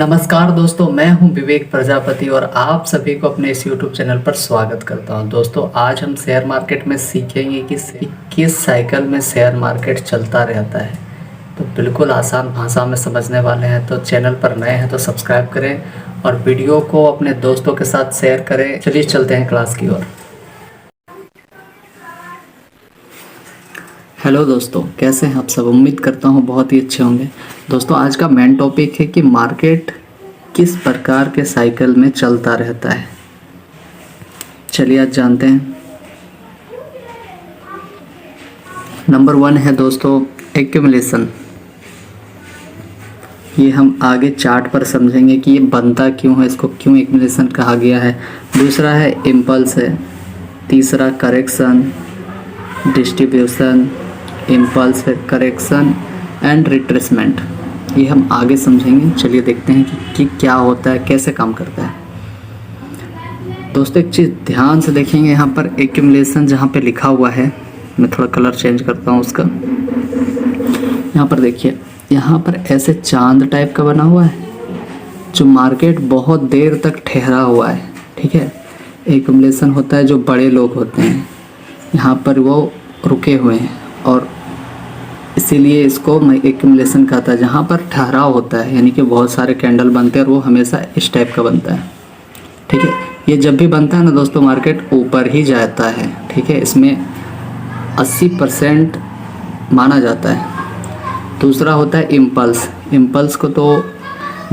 नमस्कार दोस्तों, मैं हूं विवेक प्रजापति और आप सभी को अपने इस YouTube चैनल पर स्वागत करता हूं। दोस्तों, आज हम शेयर मार्केट में सीखेंगे कि किस साइकिल में शेयर मार्केट चलता रहता है। तो बिल्कुल आसान भाषा में समझने वाले हैं। तो चैनल पर नए हैं तो सब्सक्राइब करें और वीडियो को अपने दोस्तों के साथ शेयर करें। चलिए चलते हैं क्लास की ओर। हेलो दोस्तों, कैसे हैं आप सब? उम्मीद करता हूं बहुत ही अच्छे होंगे। दोस्तों, आज का मेन टॉपिक है कि मार्केट किस प्रकार के साइकिल में चलता रहता है। चलिए आज जानते हैं। नंबर 1 है दोस्तों एक्यूमुलेशन। ये हम आगे चार्ट पर समझेंगे कि ये बनता क्यों है, इसको क्यों एक्यूमुलेशन कहा गया है। दूसरा है इम्पल्स है। तीसरा करेक्शन, डिस्ट्रीब्यूशन, इम्पल्स, फिर करेक्शन एंड रिट्रेसमेंट। ये हम आगे समझेंगे। चलिए देखते हैं कि क्या होता है, कैसे काम करता है। दोस्तों, एक चीज़ ध्यान से देखेंगे, यहाँ पर एक्यूमुलेशन जहाँ पे लिखा हुआ है, मैं थोड़ा कलर चेंज करता हूँ उसका। यहाँ पर देखिए, यहाँ पर ऐसे चांद टाइप का बना हुआ है जो मार्केट बहुत देर तक ठहरा हुआ है। ठीक है, एक्यूमुलेशन होता है जो बड़े लोग होते हैं, यहाँ पर वो रुके हुए हैं और इसीलिए इसको एक्यूमुलेशन कहता है। जहाँ पर ठहराव होता है, यानी कि बहुत सारे कैंडल बनते हैं और वो हमेशा इस टाइप का बनता है। ठीक है, ये जब भी बनता है ना दोस्तों, मार्केट ऊपर ही जाता है। ठीक है, इसमें 80% माना जाता है। दूसरा होता है इम्पल्स। इम्पल्स को तो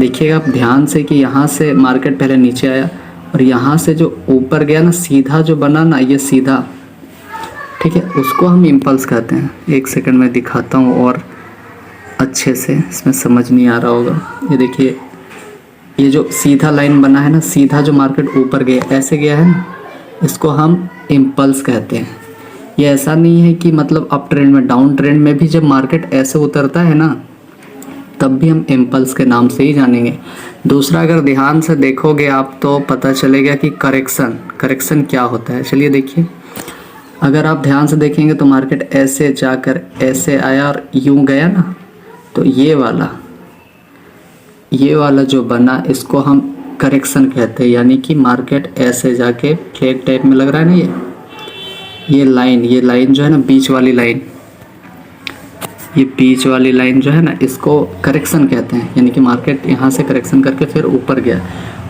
देखिएगा आप ध्यान से कि यहाँ से मार्केट पहले नीचे आया और यहाँ से जो ऊपर गया ना, सीधा जो बना ना, ये सीधा, ठीक है, उसको हम इम्पल्स कहते हैं। एक सेकंड में दिखाता हूँ और अच्छे से, इसमें समझ नहीं आ रहा होगा। ये देखिए, ये जो सीधा लाइन बना है ना, सीधा जो मार्केट ऊपर गया, ऐसे गया है ना, इसको हम इम्पल्स कहते हैं। ये ऐसा नहीं है कि मतलब अप ट्रेंड में, डाउन ट्रेंड में भी जब मार्केट ऐसे उतरता है ना, तब भी हम इम्पल्स के नाम से ही जानेंगे। दूसरा, अगर ध्यान से देखोगे आप तो पता चलेगा कि करेक्शन क्या होता है। चलिए देखिए, अगर आप ध्यान से देखेंगे तो मार्केट ऐसे जाकर ऐसे आया और यूं गया ना, तो ये वाला जो बना, इसको हम करेक्शन कहते हैं। यानी कि मार्केट ऐसे जाके फ्लैग टाइप में लग रहा है ना, ये लाइन जो है ना, बीच वाली लाइन, ये बीच वाली लाइन जो है ना, इसको करेक्शन कहते हैं। यानी कि मार्केट यहाँ से करेक्शन करके फिर ऊपर गया।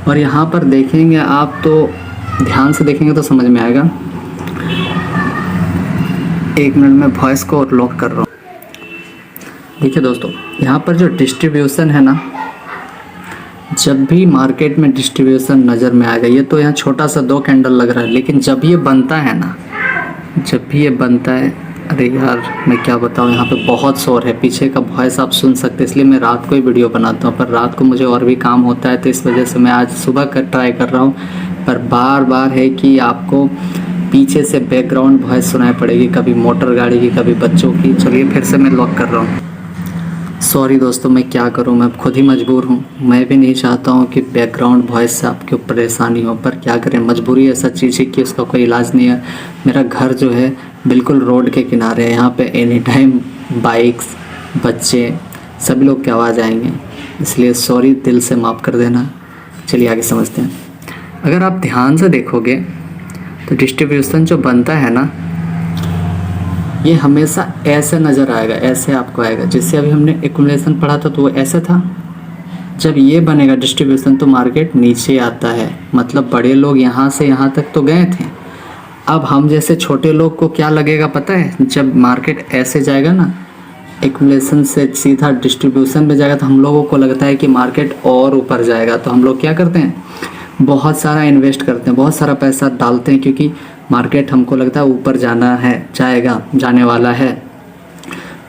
और यहाँ पर देखेंगे आप तो ध्यान से देखेंगे तो समझ में आएगा। एक मिनट में वॉइस को लॉक कर रहा हूँ। देखिए दोस्तों, यहाँ पर जो डिस्ट्रीब्यूशन है ना, जब भी मार्केट में डिस्ट्रीब्यूशन नज़र में आएगा, ये तो यहाँ छोटा सा 2 कैंडल लग रहा है, लेकिन जब ये बनता है ना, अरे यार मैं क्या बताऊँ, यहाँ पे बहुत शोर है, पीछे का वॉइस आप सुन सकते हैं। इसलिए मैं रात को ही वीडियो बनाता हूँ, पर रात को मुझे और भी काम होता है, तो इस वजह से मैं आज सुबह ट्राई कर रहा हूँ। पर बार है कि आपको पीछे से बैकग्राउंड वॉइस सुनाई पड़ेगी, कभी मोटर गाड़ी की, कभी बच्चों की। चलिए फिर से मैं लॉक कर रहा हूँ। सॉरी दोस्तों, मैं क्या करूँ, मैं खुद ही मजबूर हूँ। मैं भी नहीं चाहता हूँ कि बैकग्राउंड वॉइस से आपके ऊपर परेशानी हो, पर क्या करें, मजबूरी ऐसा चीज़ है कि उसका कोई इलाज नहीं है। मेरा घर जो है बिल्कुल रोड के किनारे है, यहाँ पे एनी टाइम बाइक्स, बच्चे, सभी लोग की आवाज़ आएंगे, इसलिए सॉरी, दिल से माफ़ कर देना। चलिए आगे समझते हैं। अगर आप ध्यान से देखोगे तो डिस्ट्रीब्यूशन जो बनता है ना, ये हमेशा ऐसे नज़र आएगा, ऐसे आपको आएगा। जैसे अभी हमने एक्यूमुलेशन पढ़ा था तो वो ऐसे था। जब ये बनेगा डिस्ट्रीब्यूशन तो मार्केट नीचे आता है, मतलब बड़े लोग यहाँ से यहाँ तक तो गए थे। अब हम जैसे छोटे लोग को क्या लगेगा पता है, जब मार्केट ऐसे जाएगा ना, एक्यूमुलेशन से सीधा डिस्ट्रीब्यूशन में जाएगा, तो हम लोगों को लगता है कि मार्केट और ऊपर जाएगा। तो हम लोग क्या करते हैं, बहुत सारा इन्वेस्ट करते हैं, बहुत सारा पैसा डालते हैं, क्योंकि मार्केट हमको लगता है ऊपर जाने वाला है।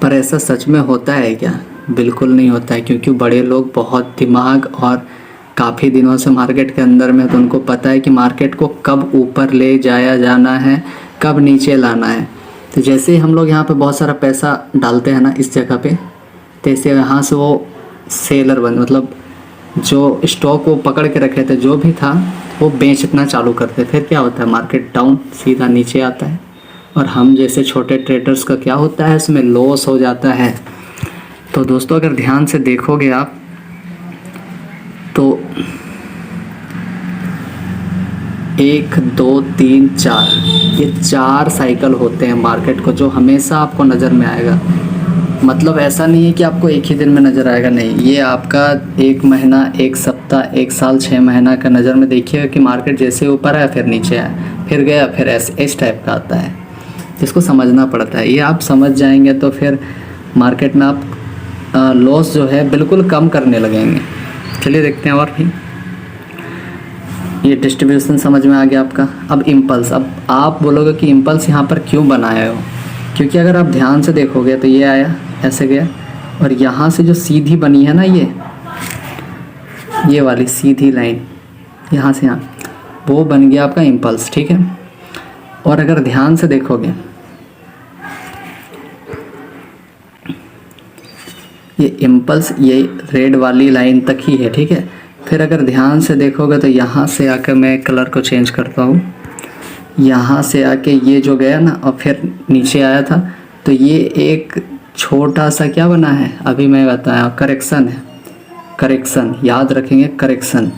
पर ऐसा सच में होता है क्या? बिल्कुल नहीं होता है, क्योंकि बड़े लोग बहुत दिमाग और काफ़ी दिनों से मार्केट के अंदर में, तो उनको पता है कि मार्केट को कब ऊपर ले जाना है, कब नीचे लाना है। तो जैसे ही हम लोग यहाँ पे बहुत सारा पैसा डालते हैं ना इस जगह पे, तैसे यहाँ से वो सेलर मतलब जो स्टॉक वो पकड़ के रखे थे, जो भी था वो बेचना चालू करते। फिर क्या होता है, मार्केट डाउन, सीधा नीचे आता है। और हम जैसे छोटे ट्रेडर्स का क्या होता है, इसमें लॉस हो जाता है। तो दोस्तों, अगर ध्यान से देखोगे आप तो 1 2 3 4 ये 4 साइकिल होते हैं मार्केट को, जो हमेशा आपको नज़र में आएगा। मतलब ऐसा नहीं है कि आपको एक ही दिन में नज़र आएगा, नहीं, ये आपका 1 महीना, 1 सप्ताह, 1 साल, 6 महीना का नज़र में देखिएगा कि मार्केट जैसे ऊपर आया फिर नीचे आया फिर गया फिर ऐसे इस टाइप का आता है। इसको समझना पड़ता है। ये आप समझ जाएंगे तो फिर मार्केट में आप लॉस जो है बिल्कुल कम करने लगेंगे। चलिए देखते हैं और भी। ये डिस्ट्रीब्यूशन समझ में आ गया आपका। अब इम्पल्स, अब आप बोलोगे कि इम्पल्स यहाँ पर क्यों बनाए हो, क्योंकि अगर आप ध्यान से देखोगे तो ये आया ऐसे गया और यहाँ से जो सीधी बनी है ना ये वाली सीधी लाइन यहाँ से यहाँ, वो बन गया आपका इम्पल्स, ठीक है। और अगर ध्यान से देखोगे ये इम्पल्स ये रेड वाली लाइन तक ही है, ठीक है। फिर अगर ध्यान से देखोगे तो यहाँ से आकर मैं कलर को चेंज करता हूँ, यहाँ से आके ये जो गया ना और फिर नीचे आया था, तो ये एक छोटा सा क्या बना है, अभी मैं बताया, करेक्शन है। करेक्शन याद रखेंगे, करेक्शन,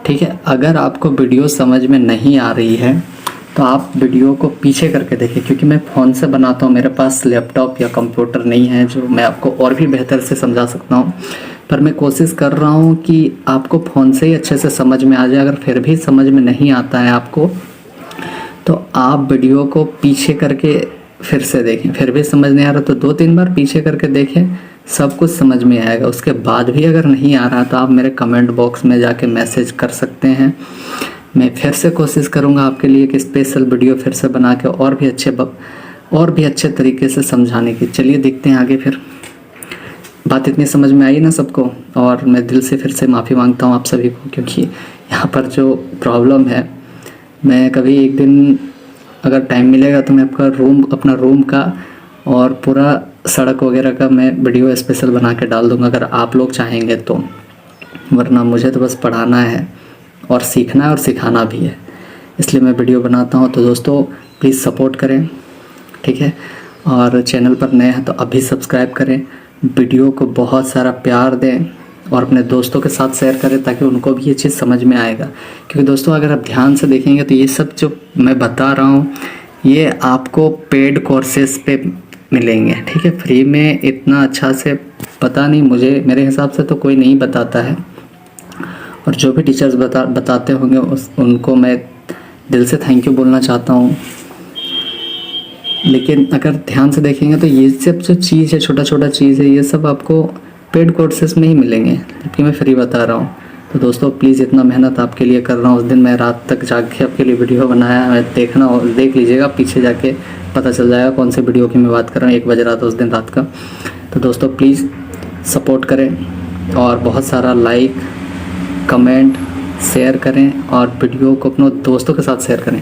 ठीक है। अगर आपको वीडियो समझ में नहीं आ रही है तो आप वीडियो को पीछे करके देखिए, क्योंकि मैं फ़ोन से बनाता हूँ, मेरे पास लैपटॉप या कंप्यूटर नहीं है जो मैं आपको और भी बेहतर से समझा सकता हूँ। पर मैं कोशिश कर रहा हूँ कि आपको फ़ोन से ही अच्छे से समझ में आ जाए। अगर फिर भी समझ में नहीं आता है आपको तो आप वीडियो को पीछे करके फिर से देखें। फिर भी समझ नहीं आ रहा तो 2-3 बार पीछे करके देखें, सब कुछ समझ में आएगा। उसके बाद भी अगर नहीं आ रहा तो आप मेरे कमेंट बॉक्स में जाके मैसेज कर सकते हैं। मैं फिर से कोशिश करूँगा आपके लिए कि स्पेशल वीडियो फिर से बना के और भी अच्छे तरीके से समझाने की। चलिए देखते हैं आगे। फिर बात इतनी समझ में आई ना सबको, और मैं दिल से फिर से माफ़ी मांगता हूँ आप सभी को, क्योंकि यहाँ पर जो प्रॉब्लम है, मैं कभी एक दिन अगर टाइम मिलेगा तो मैं अपना रूम का और पूरा सड़क वगैरह का मैं वीडियो स्पेशल बना के डाल दूँगा अगर आप लोग चाहेंगे तो। वरना मुझे तो बस पढ़ाना है और सीखना है और सिखाना भी है, इसलिए मैं वीडियो बनाता हूँ। तो दोस्तों प्लीज़ सपोर्ट करें, ठीक है। और चैनल पर नए हैं तो अभी सब्सक्राइब करें, वीडियो को बहुत सारा प्यार दें और अपने दोस्तों के साथ शेयर करें ताकि उनको भी ये चीज़ समझ में आएगा। क्योंकि दोस्तों अगर आप ध्यान से देखेंगे तो ये सब जो मैं बता रहा हूँ ये आपको पेड कोर्सेज पे मिलेंगे, ठीक है। फ्री में इतना अच्छा से पता नहीं, मेरे हिसाब से तो कोई नहीं बताता है, और जो भी टीचर्स बताते होंगे उनको मैं दिल से थैंक यू बोलना चाहता हूँ। लेकिन अगर ध्यान से देखेंगे तो ये सब जो चीज़ है, छोटा छोटा चीज़ है, ये सब आपको पेड कोर्सेज में ही मिलेंगे, जबकि मैं फ्री बता रहा हूँ। तो दोस्तों प्लीज़, इतना मेहनत आपके लिए कर रहा हूँ। उस दिन मैं रात तक जाग के आपके लिए वीडियो बनाया, मैं देख लीजिएगा, पीछे जाके पता चल जाएगा कौन से वीडियो की मैं बात कर रहा हूँ। 1 बज रहा था उस दिन रात का। तो दोस्तों प्लीज़ सपोर्ट करें और बहुत सारा लाइक, कमेंट, शेयर करें और वीडियो को अपने दोस्तों के साथ शेयर करें,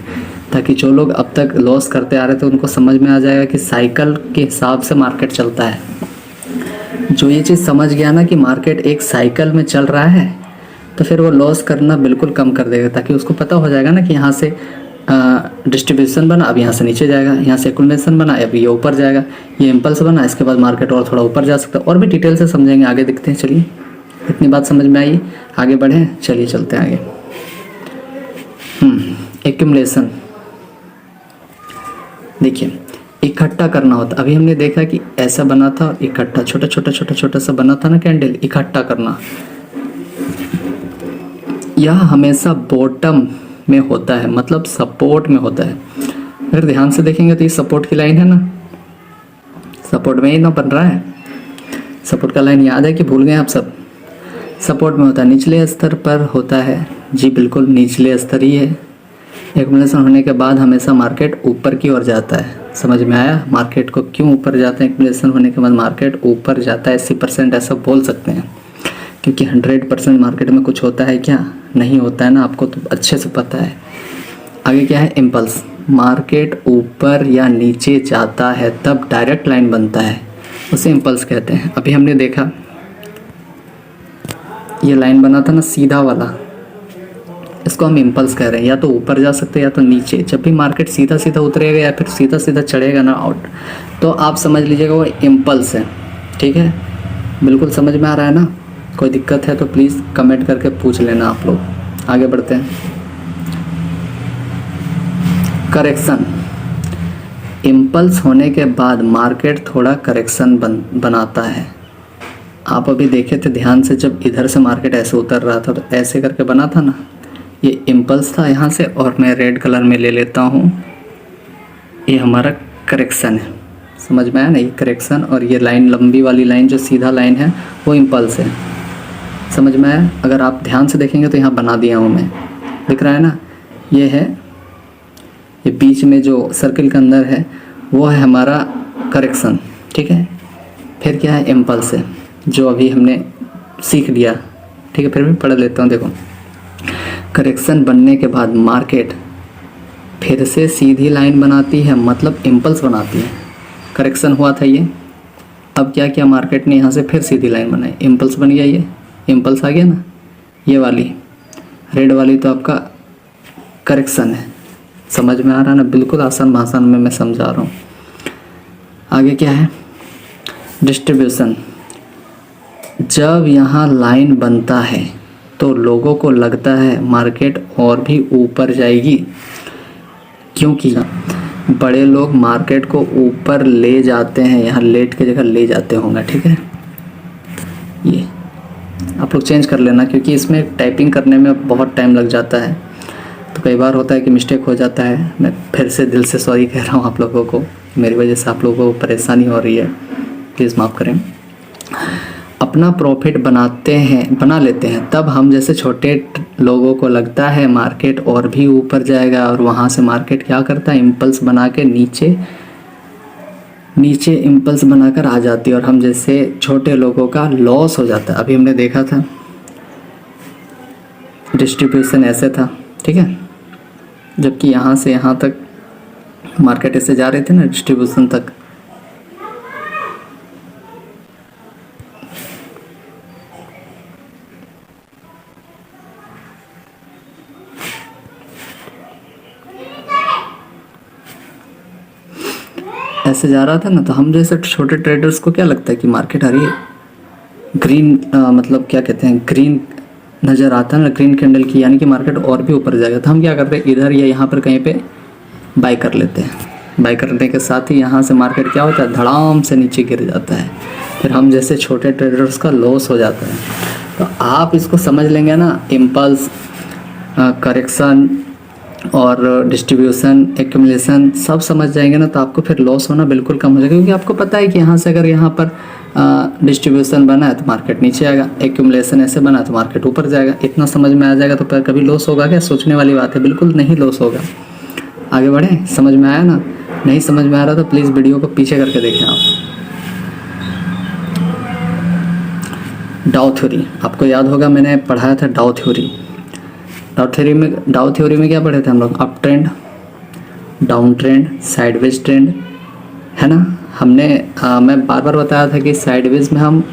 ताकि जो लोग अब तक लॉस करते आ रहे थे उनको समझ में आ जाएगा कि साइकिल के हिसाब से मार्केट चलता है। जो ये चीज़ समझ गया ना कि मार्केट एक साइकिल में चल रहा है, तो फिर वो लॉस करना बिल्कुल कम कर देगा, ताकि उसको पता हो जाएगा ना कि यहाँ से डिस्ट्रीब्यूशन बना, अब यहाँ से नीचे जाएगा, यहाँ से एक्यूमुलेशन बना, अब ये ऊपर जाएगा, ये इम्पल्स बना, इसके बाद मार्केट और थोड़ा ऊपर जा सकता है। और भी डिटेल से समझेंगे, आगे देखते हैं। चलिए, इतनी बात समझ में आई, आगे बढ़ें, चलिए चलते हैं आगे। एक्यूमुलेशन देखिए, इकट्ठा करना होता। अभी हमने देखा कि ऐसा बना था और इकट्ठा, छोटा सा बना था ना कैंडल, इकट्ठा करना। यह हमेशा बॉटम में होता है, मतलब सपोर्ट में होता है। अगर ध्यान से देखेंगे तो ये सपोर्ट की लाइन है ना, सपोर्ट में ही ना बन रहा है। सपोर्ट का लाइन याद है कि भूल गए आप सब? सपोर्ट में होता है, निचले स्तर पर होता है। जी बिल्कुल, निचले स्तर ही है। एक्यूमुलेशन होने के बाद हमेशा मार्केट ऊपर की ओर जाता है। समझ में आया मार्केट को क्यों ऊपर जाता है? एक्यूमुलेशन होने के बाद मार्केट ऊपर जाता है। 80% ऐसा बोल सकते हैं, क्योंकि 100% मार्केट में कुछ होता है क्या? नहीं होता है ना, आपको तो अच्छे से पता है। आगे क्या है? इम्पल्स। मार्केट ऊपर या नीचे जाता है तब डायरेक्ट लाइन बनता है, उसे इम्पल्स कहते हैं। अभी हमने देखा ये लाइन बना था ना सीधा वाला, इसको हम इम्पल्स कह रहे हैं। या तो ऊपर जा सकते हैं या तो नीचे। जब भी मार्केट सीधा सीधा उतरेगा या फिर सीधा सीधा चढ़ेगा ना आउट, तो आप समझ लीजिएगा वो इम्पल्स है। ठीक है, बिल्कुल समझ में आ रहा है ना? कोई दिक्कत है तो प्लीज़ कमेंट करके पूछ लेना आप लोग। आगे बढ़ते हैं। करेक्शन, इम्पल्स होने के बाद मार्केट थोड़ा करेक्शन बनाता है। आप अभी देखे थे ध्यान से, जब इधर से मार्केट ऐसे उतर रहा था तो ऐसे करके बना था ना, ये इम्पल्स था यहाँ से, और मैं रेड कलर में ले लेता हूँ, ये हमारा करेक्शन है। समझ में आया ना, ये करेक्शन, और ये लाइन लंबी वाली लाइन जो सीधा लाइन है वो इम्पल्स है। समझ में आया? अगर आप ध्यान से देखेंगे तो यहाँ बना दिया हूँ मैं, दिख रहा है ना, ये है, ये बीच में जो सर्कल के अंदर है वो है हमारा करेक्शन, ठीक है। फिर क्या है, इम्पल्स है, जो अभी हमने सीख लिया, ठीक है। फिर भी पढ़ लेता हूँ। देखो, करेक्शन बनने के बाद मार्केट फिर से सीधी लाइन बनाती है, मतलब इम्पल्स बनाती है। करेक्शन हुआ था ये, अब क्या किया मार्केट ने, यहाँ से फिर सीधी लाइन बनाई, इम्पल्स बन गया, ये इम्पल्स आ गया ना। ये वाली रेड वाली तो आपका करेक्शन है। समझ में आ रहा है ना, बिल्कुल आसान भाषा में मैं समझा रहा हूँ। आगे क्या है, डिस्ट्रीब्यूशन। जब यहाँ लाइन बनता है तो लोगों को लगता है मार्केट और भी ऊपर जाएगी, क्योंकि बड़े लोग मार्केट को ऊपर ले जाते हैं, यहाँ लेट के जगह ले जाते होंगे, ठीक है। ये आप लोग चेंज कर लेना, क्योंकि इसमें टाइपिंग करने में बहुत टाइम लग जाता है, तो कई बार होता है कि मिस्टेक हो जाता है। मैं फिर से दिल से सॉरी कह रहा हूँ आप लोगों को, मेरी वजह से आप लोगों को परेशानी हो रही है, प्लीज़ माफ़ करें। अपना प्रॉफिट बना लेते हैं, तब हम जैसे छोटे लोगों को लगता है मार्केट और भी ऊपर जाएगा, और वहाँ से मार्केट क्या करता है, इम्पल्स बना के नीचे इम्पल्स बनाकर आ जाती है, और हम जैसे छोटे लोगों का लॉस हो जाता है। अभी हमने देखा था डिस्ट्रीब्यूशन ऐसे था, ठीक है, जबकि यहाँ से यहाँ तक मार्केट ऐसे जा रहे थे ना, डिस्ट्रीब्यूशन तक। ऐसे जा रहा था ना, तो हम जैसे छोटे ट्रेडर्स को क्या लगता है कि मार्केट अरे ग्रीन मतलब क्या कहते हैं, ग्रीन नज़र आता है ना, ग्रीन कैंडल की, यानी कि मार्केट और भी ऊपर जाएगा। तो हम क्या करते हैं, इधर या यहाँ पर कहीं पे बाई कर लेते हैं। बाई करने के साथ ही यहाँ से मार्केट क्या होता है, धड़ाम से नीचे गिर जाता है, फिर हम जैसे छोटे ट्रेडर्स का लॉस हो जाता है। तो आप इसको समझ लेंगे ना, इम्पल्स, करेक्शन और डिस्ट्रीब्यूशन, एक्यूमुलेशन सब समझ जाएंगे ना, तो आपको फिर लॉस होना बिल्कुल कम हो जाएगा, क्योंकि आपको पता है कि यहाँ से अगर यहाँ पर डिस्ट्रीब्यूशन बना है तो मार्केट नीचे आएगा, एक्यूमुलेशन ऐसे बना तो मार्केट ऊपर जाएगा। इतना समझ में आ जाएगा तो कभी लॉस होगा क्या? सोचने वाली बात है, बिल्कुल नहीं लॉस होगा। आगे बढ़ें, समझ में आया ना? नहीं समझ में आ रहा तो प्लीज़ वीडियो को पीछे करके देखें आप। डाउ थ्योरी आपको याद होगा, मैंने पढ़ाया था डाउ थ्योरी। डाउ थ्योरी में क्या पढ़े थे हम लोग, up trend, down trend, sideways trend, है ना। हमने मैं बार बार बताया था कि साइडवेज में हम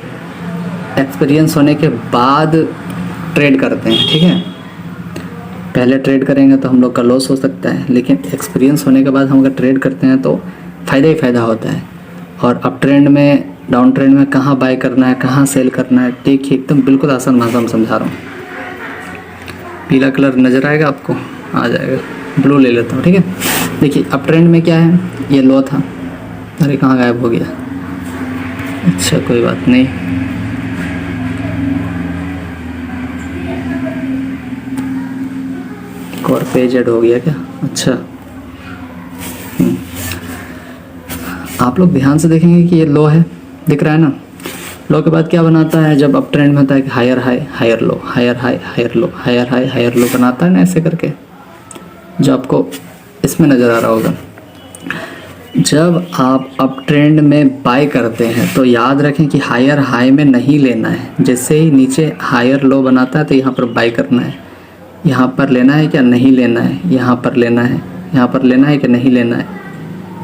एक्सपीरियंस होने के बाद ट्रेड करते हैं, ठीक है। पहले ट्रेड करेंगे तो हम लोग का लॉस हो सकता है, लेकिन एक्सपीरियंस होने के बाद हम अगर ट्रेड करते हैं तो फ़ायदा ही फ़ायदा होता है। और अप ट्रेंड में, डाउन ट्रेंड में कहाँ बाय करना है, कहाँ सेल करना है, देखिए एकदम बिल्कुल आसान भाषा में समझा रहा हूँ। पीला कलर नज़र आएगा आपको, आ जाएगा, ब्लू ले लेता हूँ, ठीक है। देखिए अप ट्रेंड में क्या है, ये लो था, अरे कहाँ गायब हो गया, अच्छा कोई बात नहीं। एक और पेज ऐड हो गया क्या, अच्छा। आप लोग ध्यान से देखेंगे कि ये लो है, दिख रहा है ना। लो के बाद क्या बनाता है, जब अप ट्रेंड में होता है कि higher high higher low, higher high higher low, higher high higher low बनाता है ना, ऐसे करके, जो आपको इसमें नज़र आ रहा होगा। जब आप अप ट्रेंड में बाय करते हैं तो याद रखें कि हायर हाई में नहीं लेना है। जैसे ही नीचे हायर लो बनाता है तो यहाँ पर बाय करना है। यहाँ पर लेना है क्या, नहीं लेना है, यहाँ पर लेना है, यहाँ पर लेना है कि नहीं लेना है,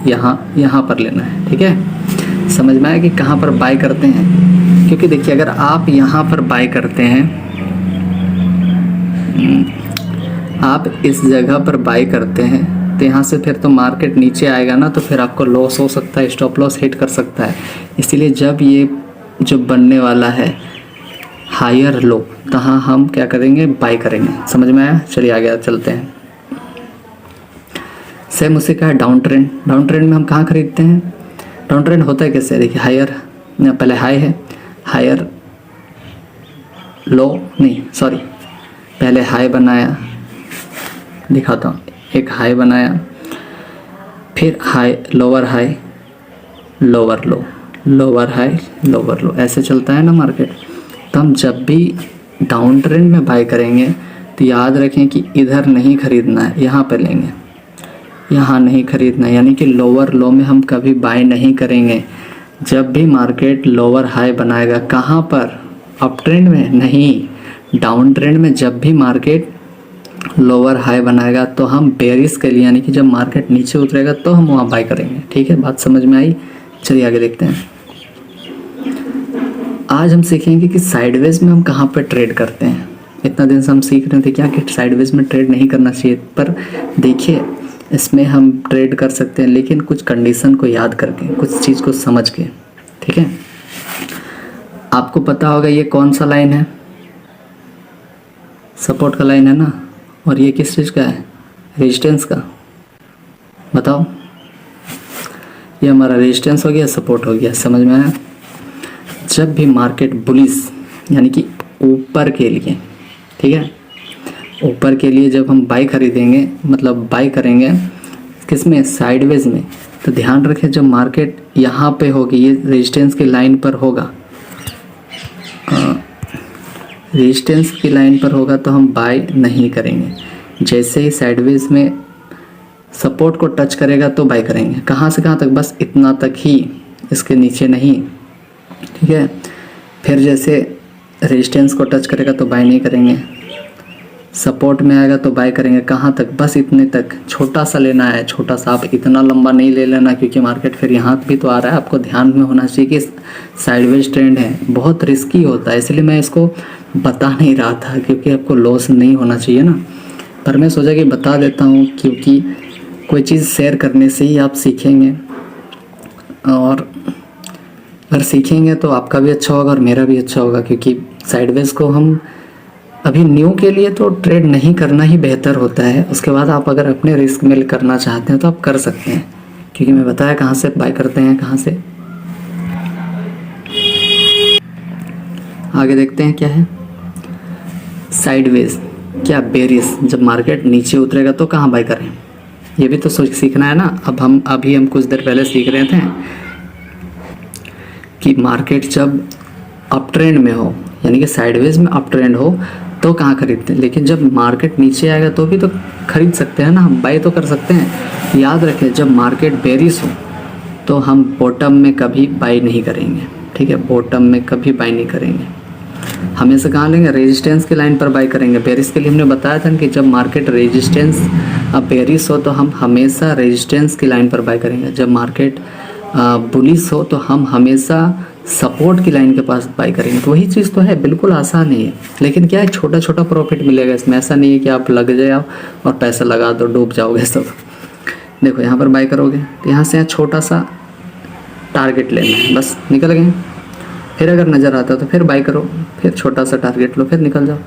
यहाँ पर लेना है, ठीक है। समझ में आया कि कहाँ पर बाय करते हैं, क्योंकि देखिए अगर आप यहाँ पर बाय करते हैं, आप इस जगह पर बाय करते हैं तो यहाँ से फिर तो मार्केट नीचे आएगा ना, तो फिर आपको लॉस हो सकता है, स्टॉप लॉस हिट कर सकता है। इसीलिए जब ये जो बनने वाला है हायर लो, तहाँ हम क्या करेंगे, बाय करेंगे। समझ में आया? चलिए आगे चलते हैं। सेम उसी का है डाउन ट्रेंड। डाउन ट्रेंड में हम कहाँ खरीदते हैं? डाउन ट्रेंड होता है कैसे? देखिए हायर, पहले हाई है, हायर लो, नहीं सॉरी, पहले हाई बनाया, दिखाता हूँ, एक हाई बनाया, फिर हाई, लोअर हाई, लोअर लो, लोअर हाई, लोअर लो, ऐसे चलता है ना मार्केट। तो हम जब भी डाउन ट्रेंड में बाय करेंगे तो याद रखें कि इधर नहीं खरीदना है, यहाँ पे लेंगे, यहाँ नहीं खरीदना है। यानी कि लोअर लो में हम कभी बाय नहीं करेंगे। जब भी मार्केट लोअर हाई बनाएगा, कहाँ पर? अप ट्रेंड में नहीं, डाउन ट्रेंड में जब भी मार्केट लोअर हाई बनाएगा तो हम बेरिश के लिए, यानी कि जब मार्केट नीचे उतरेगा तो हम वहाँ बाय करेंगे। ठीक है, बात समझ में आई? चलिए आगे देखते हैं। आज हम सीखेंगे कि साइडवेज में हम कहाँ पर ट्रेड करते हैं। इतना दिन से हम सीख रहे थे क्या कि साइडवेज में ट्रेड नहीं करना चाहिए, पर देखिए इसमें हम ट्रेड कर सकते हैं, लेकिन कुछ कंडीशन को याद करके, कुछ चीज़ को समझ के। ठीक है, आपको पता होगा ये कौन सा लाइन है? सपोर्ट का लाइन है ना, और ये किस चीज़ का है? रेजिस्टेंस का। बताओ, ये हमारा रेजिस्टेंस हो गया, सपोर्ट हो गया। समझ में आया? जब भी मार्केट बुलिश, यानी कि ऊपर के लिए, ठीक है, ऊपर के लिए जब हम बाई खरीदेंगे, मतलब बाई करेंगे किस में? साइडवेज में। तो ध्यान रखें, जब मार्केट यहाँ पे होगी, ये रेजिस्टेंस की लाइन पर होगा, रेजिस्टेंस की लाइन पर होगा तो हम बाय नहीं करेंगे। जैसे ही साइडवेज में सपोर्ट को टच करेगा तो बाय करेंगे। कहाँ से कहाँ तक? बस इतना तक ही, इसके नीचे नहीं। ठीक है, फिर जैसे रेजिस्टेंस को टच करेगा तो बाय नहीं करेंगे, सपोर्ट में आएगा तो बाय करेंगे। कहाँ तक? बस इतने तक, छोटा सा लेना है, छोटा सा। आप इतना लंबा नहीं ले लेना, क्योंकि मार्केट फिर यहाँ भी तो आ रहा है। आपको ध्यान में होना चाहिए कि साइडवेज ट्रेंड है, बहुत रिस्की होता है, इसलिए मैं इसको बता नहीं रहा था, क्योंकि आपको लॉस नहीं होना चाहिए ना। पर मैं सोचा कि बता देता हूँ, क्योंकि कोई चीज़ शेयर करने से ही आप सीखेंगे, और अगर सीखेंगे तो आपका भी अच्छा होगा और मेरा भी अच्छा होगा। क्योंकि साइडवेज को हम अभी न्यू के लिए तो ट्रेड नहीं करना ही बेहतर होता है। उसके बाद आप अगर अपने रिस्क में करना चाहते हैं तो आप कर सकते हैं, क्योंकि मैं बताया कहाँ से बाय करते हैं, कहाँ से। आगे देखते हैं क्या है साइडवेज, क्या बेरिश। जब मार्केट नीचे उतरेगा तो कहाँ बाय करें, ये भी तो सीखना है ना। अभी हम कुछ देर पहले सीख रहे थे कि मार्केट जब अप ट्रेंड में हो, यानी कि साइडवेज में अप ट्रेंड हो तो कहाँ खरीदते हैं, लेकिन जब मार्केट नीचे आएगा तो भी तो खरीद सकते हैं ना, हम बाय तो कर सकते हैं। याद रखें, जब मार्केट बेरिश हो तो हम बॉटम में कभी बाय नहीं करेंगे। ठीक है, बॉटम में कभी बाय नहीं करेंगे, हमेशा कहाँ लेंगे? रेजिस्टेंस की लाइन पर बाय करेंगे। बेरिश के लिए हमने बताया था कि जब मार्केट रेजिस्टेंस बेरिश हो तो हम हमेशा रेजिस्टेंस की लाइन पर बाय करेंगे। जब मार्केट बुलिश हो तो हम हमेशा सपोर्ट की लाइन के पास बाय करेंगे। तो वही चीज़ तो है, बिल्कुल आसान नहीं है, लेकिन क्या है, छोटा छोटा प्रॉफिट मिलेगा इसमें। ऐसा नहीं है कि आप लग जाओ और पैसा लगा दो, डूब जाओगे सब। देखो यहाँ पर बाय करोगे तो यहाँ से यहाँ छोटा सा टारगेट लेना है, बस निकल गए। फिर अगर नज़र आता तो फिर बाय करो, फिर छोटा सा टारगेट लो, फिर निकल जाओ,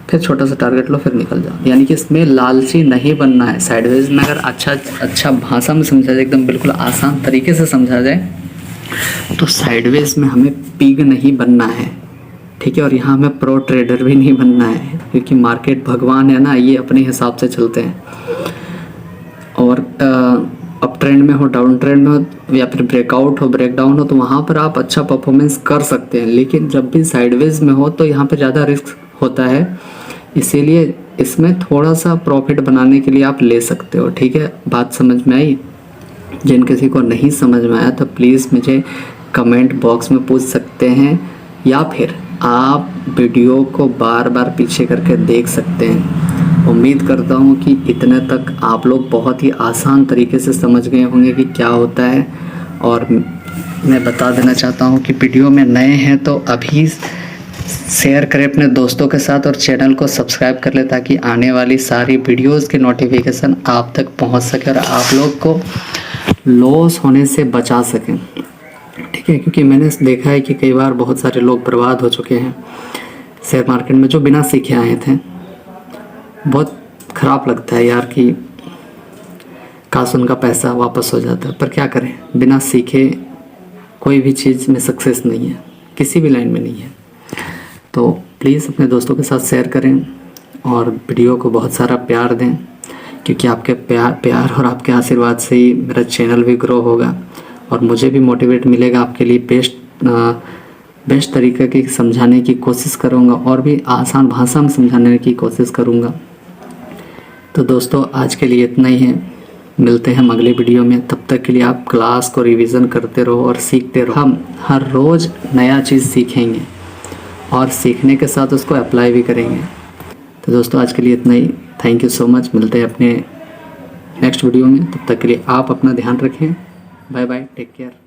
फिर छोटा सा टारगेट लो, फिर निकल जाओ। यानी कि इसमें लालची नहीं बनना है। साइडवेज में अगर अच्छा भाषा में समझा जाए, एकदम बिल्कुल आसान तरीके से समझा जाए, तो साइडवेज में हमें पिग नहीं बनना है। ठीक है, और यहाँ हमें प्रो ट्रेडर भी नहीं बनना है, क्योंकि मार्केट भगवान है ना, ये अपने हिसाब से चलते हैं। और अप ट्रेंड में हो, डाउन ट्रेंड में हो, या फिर ब्रेकआउट हो, ब्रेकडाउन हो, तो वहाँ पर आप अच्छा परफॉर्मेंस कर सकते हैं। लेकिन जब भी साइडवेज में हो तो यहाँ पर ज़्यादा रिस्क होता है, इसीलिए इसमें थोड़ा सा प्रॉफिट बनाने के लिए आप ले सकते हो। ठीक है, बात समझ में आई? जिन किसी को नहीं समझ में आया तो प्लीज़ मुझे कमेंट बॉक्स में पूछ सकते हैं, या फिर आप वीडियो को बार बार पीछे करके देख सकते हैं। उम्मीद करता हूँ कि इतने तक आप लोग बहुत ही आसान तरीके से समझ गए होंगे कि क्या होता है। और मैं बता देना चाहता हूँ कि वीडियो में नए हैं तो अभी शेयर करें अपने दोस्तों के साथ, और चैनल को सब्सक्राइब कर ले, ताकि आने वाली सारी वीडियोस की नोटिफिकेशन आप तक पहुंच सके और आप लोग को लॉस होने से बचा सकें। ठीक है, क्योंकि मैंने देखा है कि कई बार बहुत सारे लोग बर्बाद हो चुके हैं शेयर मार्केट में जो बिना सीखे आए थे। बहुत ख़राब लगता है यार कि काश उनका पैसा वापस हो जाता है, पर क्या करें, बिना सीखे कोई भी चीज़ में सक्सेस नहीं है, किसी भी लाइन में नहीं है। तो प्लीज़ अपने दोस्तों के साथ शेयर करें और वीडियो को बहुत सारा प्यार दें, क्योंकि आपके प्यार और आपके आशीर्वाद से ही मेरा चैनल भी ग्रो होगा और मुझे भी मोटिवेट मिलेगा। आपके लिए बेस्ट तरीके की समझाने की कोशिश करूँगा और भी आसान भाषा में समझाने की कोशिश करूँगा। तो दोस्तों आज के लिए इतना ही है, मिलते हैं अगले वीडियो में। तब तक के लिए आप क्लास को रिवीजन करते रहो और सीखते रहो। हम हर रोज़ नया चीज़ सीखेंगे और सीखने के साथ उसको अप्लाई भी करेंगे। तो दोस्तों आज के लिए इतना ही, थैंक यू सो मच। मिलते हैं अपने नेक्स्ट वीडियो में, तब तक के लिए आप अपना ध्यान रखें। Bye bye, take care.